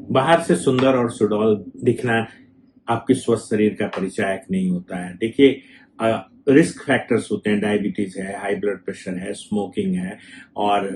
बाहर से सुंदर और सुडौल दिखना आपके स्वस्थ शरीर का परिचायक नहीं होता है। देखिए, रिस्क फैक्टर्स होते हैं, डायबिटीज है, हाई ब्लड प्रेशर है, स्मोकिंग है और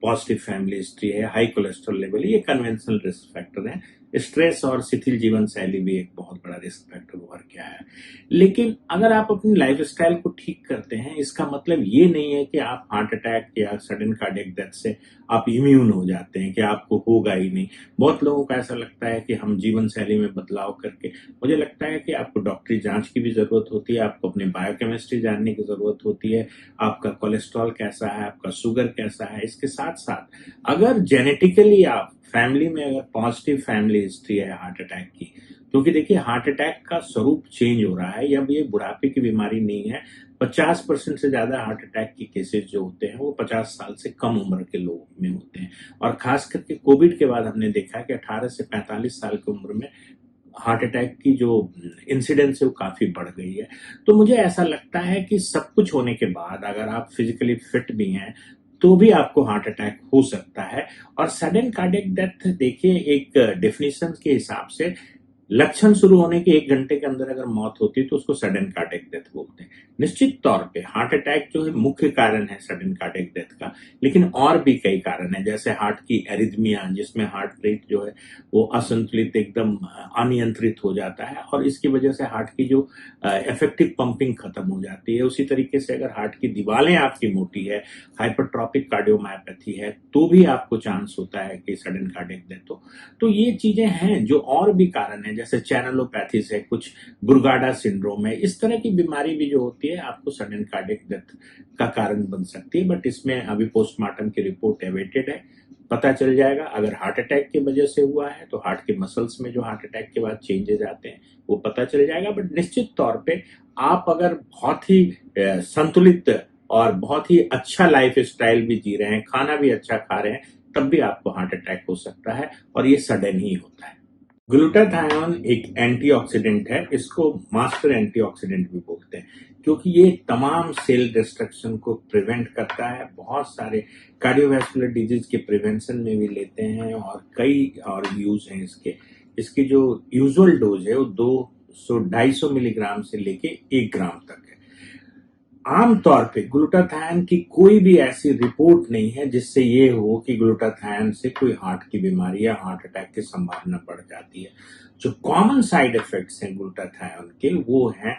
पॉजिटिव फैमिली हिस्ट्री है, हाई कोलेस्ट्रॉल लेवल, ये कन्वेंशनल रिस्क फैक्टर है। स्ट्रेस और शिथिल जीवन शैली भी एक बहुत बड़ा रिस्क फैक्टर उभर के आया है। लेकिन अगर आप अपनी लाइफस्टाइल को ठीक करते हैं, इसका मतलब ये नहीं है कि आप हार्ट अटैक या सडन कार्डियक डेथ से आप इम्यून हो जाते हैं, कि आपको होगा ही नहीं। बहुत लोगों को ऐसा लगता है कि हम जीवन शैली में बदलाव करके, मुझे लगता है कि आपको डॉक्टरी जांच की भी जरूरत होती है, आपको अपनी बायोकेमिस्ट्री जानने की जरूरत होती है, आपका कोलेस्ट्रॉल कैसा है, आपका शुगर कैसा है। इसके साथ साथ अगर जेनेटिकली आप फैमिली में अगर पॉजिटिव फैमिली हिस्ट्री है हार्ट अटैक की, क्योंकि देखिए हार्ट अटैक का स्वरूप चेंज हो रहा है। अब ये बुढ़ापे की बीमारी नहीं है। 50% से ज्यादा हार्ट अटैक के केसेस जो होते हैं वो 50 साल से कम उम्र के लोगों में होते हैं। और खास करके कोविड के बाद हमने देखा कि 18 से 45 साल की उम्र में हार्ट अटैक की जो इंसिडेंस है वो काफी बढ़ गई है। तो मुझे ऐसा लगता है कि सब कुछ होने के बाद अगर आप फिजिकली फिट भी हैं तो भी आपको हार्ट अटैक हो सकता है। और सडन कार्डियक डेथ देखिए, एक डेफिनेशन के हिसाब से लक्षण शुरू होने के 1 घंटे के अंदर अगर मौत होती है तो उसको सडन कार्डियक डेथ बोलते हैं। निश्चित तौर पे हार्ट अटैक जो है मुख्य कारण है सडन कार्डियक डेथ का, लेकिन और भी कई कारण है, जैसे हार्ट की एरिथमिया, जिसमें हार्ट रेट जो है वो असंतुलित, एकदम अनियंत्रित हो जाता है और इसकी वजह से हार्ट की जो इफेक्टिव पंपिंग खत्म हो जाती है। उसी तरीके से अगर हार्ट की दीवारें आपकी मोटी है, हाइपरट्रॉपिक कार्डियोमायोपैथी है, तो भी आपको चांस होता है कि सडन कार्डियक डेथ हो। तो ये चीजें हैं जो और भी कारण है, जैसे चैनलोपैथी है, कुछ ब्रुगाडा सिंड्रोम है, इस तरह की बीमारी भी जो होती है आपको सडन कार्डियक डेथ का कारण बन सकती है। बट इसमें अभी पोस्टमार्टम की रिपोर्ट एवेटेड है, पता चल जाएगा। अगर हार्ट अटैक की वजह से हुआ है तो हार्ट के मसल्स में जो हार्ट अटैक के बाद चेंजेस आते हैं वो पता चल जाएगा। बट निश्चित तौर पे आप अगर बहुत ही संतुलित और बहुत ही अच्छा लाइफ स्टाइल भी जी रहे हैं, खाना भी अच्छा खा रहे हैं, तब भी आपको हार्ट अटैक हो सकता है और ये सडन ही होता है। ग्लूटाथायोन एक एंटीऑक्सीडेंट है, इसको मास्टर एंटीऑक्सीडेंट भी बोलते हैं, क्योंकि ये तमाम सेल डिस्ट्रक्शन को प्रिवेंट करता है। बहुत सारे कार्डियोवैस्कुलर डिजीज के प्रिवेंशन में भी लेते हैं और कई और यूज हैं इसके। इसकी जो यूजुअल डोज है वो 200-250 मिलीग्राम से लेके 1 ग्राम तक है। आमतौर पे ग्लूटाथायन की कोई भी ऐसी रिपोर्ट नहीं है जिससे ये हो कि ग्लूटाथायन से कोई हार्ट की बीमारी या हार्ट अटैक की संभावना बढ़ जाती है। जो कॉमन साइड इफेक्ट्स हैं ग्लूटाथायन के, वो हैं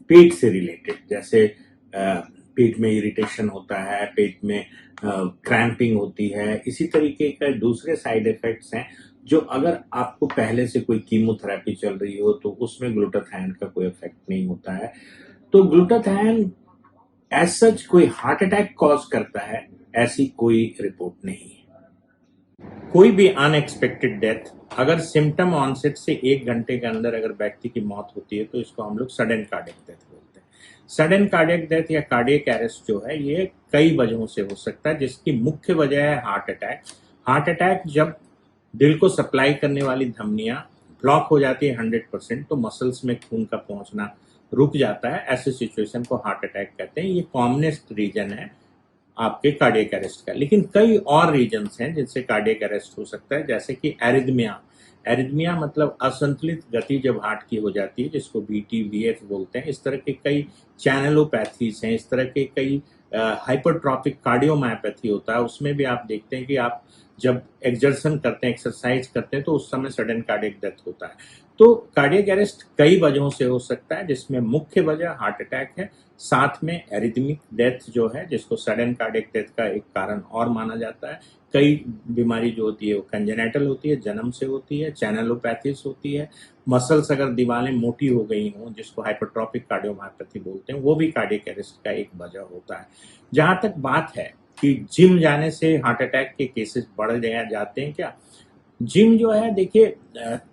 पेट से रिलेटेड, जैसे पेट में इरिटेशन होता है, पेट में क्रैम्पिंग होती है। इसी तरीके का दूसरे साइड इफेक्ट्स हैं जो अगर आपको पहले से कोई कीमोथेरेपी चल रही हो तो उसमें ग्लूटाथायन का कोई इफेक्ट नहीं होता है। तो ग्लूटाथायन एज सच कोई हार्ट अटैक कॉज करता है, ऐसी कोई रिपोर्ट नहीं है। कोई भी अनएक्सपेक्टेड डेथ अगर सिम्टम ऑनसेट से 1 घंटे के अंदर अगर व्यक्ति की मौत होती है तो इसको हम लोग सडन कार्डियक डेथ बोलते हैं। सडन कार्डियक डेथ या कार्डियक अरेस्ट जो है ये कई वजहों से हो सकता है, जिसकी मुख्य वजह है हार्ट अटैक। हार्ट अटैक जब दिल को सप्लाई करने वाली धमनियां ब्लॉक हो जाती है 100%, तो मसल्स में खून का पहुंचना रुक जाता है। ऐसे सिचुएशन को हार्ट अटैक कहते हैं। ये कॉमनेस्ट रीजन है आपके कार्डियक अरेस्ट का। लेकिन कई और रीजन्स हैं जिनसे कार्डियक अरेस्ट हो सकता है, जैसे कि एरिथमिया। एरिथमिया मतलब असंतुलित गति जब हार्ट की हो जाती है, जिसको VT-VF बोलते हैं। इस तरह के कई चैनलोपैथीज हैं, इस तरह के कई हाइपरट्रॉपिक कार्डियोमायोपैथी होता है, उसमें भी आप देखते हैं कि आप जब एक्सर्शन करते हैं, एक्सरसाइज करते हैं, तो उस समय सडन कार्डियक डेथ होता है। तो कार्डियक अरेस्ट कई वजहों से हो सकता है, जिसमें मुख्य वजह हार्ट अटैक है, साथ में एरिथमिक डेथ जो है, जिसको सडन कार्डियक डेथ का एक कारण और माना जाता है। कई बीमारी जो होती है वो कंजेनेटल होती है, जन्म से होती है, चैनलोपैथीज होती है। मसल्स अगर दीवारें मोटी हो गई हों, जिसको हाइपरट्रॉपिक कार्डियोमायोपैथी बोलते हैं, वो भी कार्डियक अरेस्ट का एक वजह होता है। जहां तक बात है कि जिम जाने से हार्ट अटैक के केसेस बढ़ जाते हैं क्या, जिम जो है देखिए,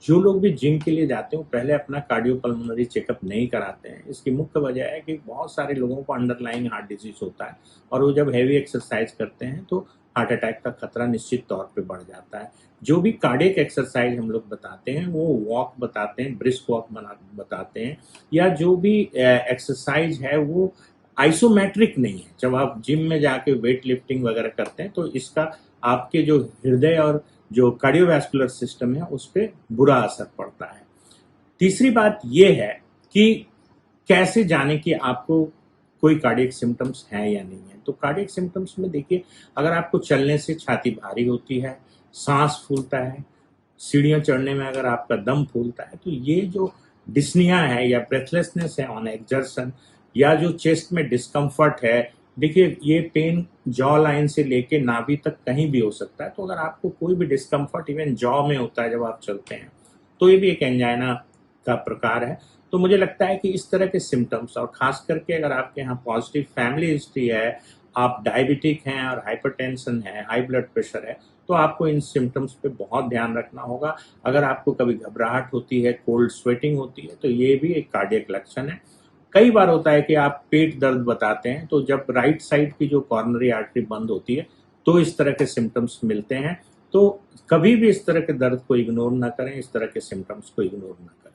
जो लोग भी जिम के लिए जाते हैं पहले अपना कार्डियोपल्मोनरी चेकअप नहीं कराते हैं। इसकी मुख्य वजह है कि बहुत सारे लोगों को अंडरलाइंग हार्ट डिजीज होता है और वो जब हैवी एक्सरसाइज करते हैं तो हार्ट अटैक का खतरा निश्चित तौर पे बढ़ जाता है। जो भी कार्डियक एक्सरसाइज हम लोग बताते हैं वो वॉक बताते हैं, ब्रिस्क वॉक बताते हैं, या जो भी एक्सरसाइज है वो आइसोमेट्रिक नहीं है। जब आप जिम में जाके वेट लिफ्टिंग वगैरह करते हैं तो इसका आपके जो हृदय और जो कार्डियोवैस्कुलर सिस्टम है उस पर बुरा असर पड़ता है। तीसरी बात यह है कि कैसे जाने कि आपको कोई कार्डियक सिम्टम्स हैं या नहीं है। तो कार्डियक सिम्टम्स में देखिए, अगर आपको चलने से छाती भारी होती है, सांस फूलता है, सीढ़ियां चढ़ने में अगर आपका दम फूलता है, तो ये जो डिस्निया है या ब्रेथलेसनेस है ऑन एक्सर्शन, या जो चेस्ट में डिस्कम्फर्ट है, देखिए ये पेन जॉ लाइन से लेके नाभि तक कहीं भी हो सकता है। तो अगर आपको कोई भी डिस्कम्फर्ट इवन जॉ में होता है जब आप चलते हैं, तो ये भी एक एंजाइना का प्रकार है। तो मुझे लगता है कि इस तरह के सिम्टम्स, और खास करके अगर आपके यहाँ पॉजिटिव फैमिली हिस्ट्री है, आप डायबिटिक हैं और हाइपरटेंशन है, हाई ब्लड प्रेशर है, तो आपको इन सिम्टम्स पे बहुत ध्यान रखना होगा। अगर आपको कभी घबराहट होती है, कोल्ड स्वेटिंग होती है, तो ये भी एक कार्डियक लक्षण है। कई बार होता है कि आप पेट दर्द बताते हैं, तो जब राइट साइड की जो कॉर्नरी आर्टरी बंद होती है तो इस तरह के सिम्टम्स मिलते हैं। तो कभी भी इस तरह के दर्द को इग्नोर ना करें, इस तरह के सिम्टम्स को इग्नोर ना करें।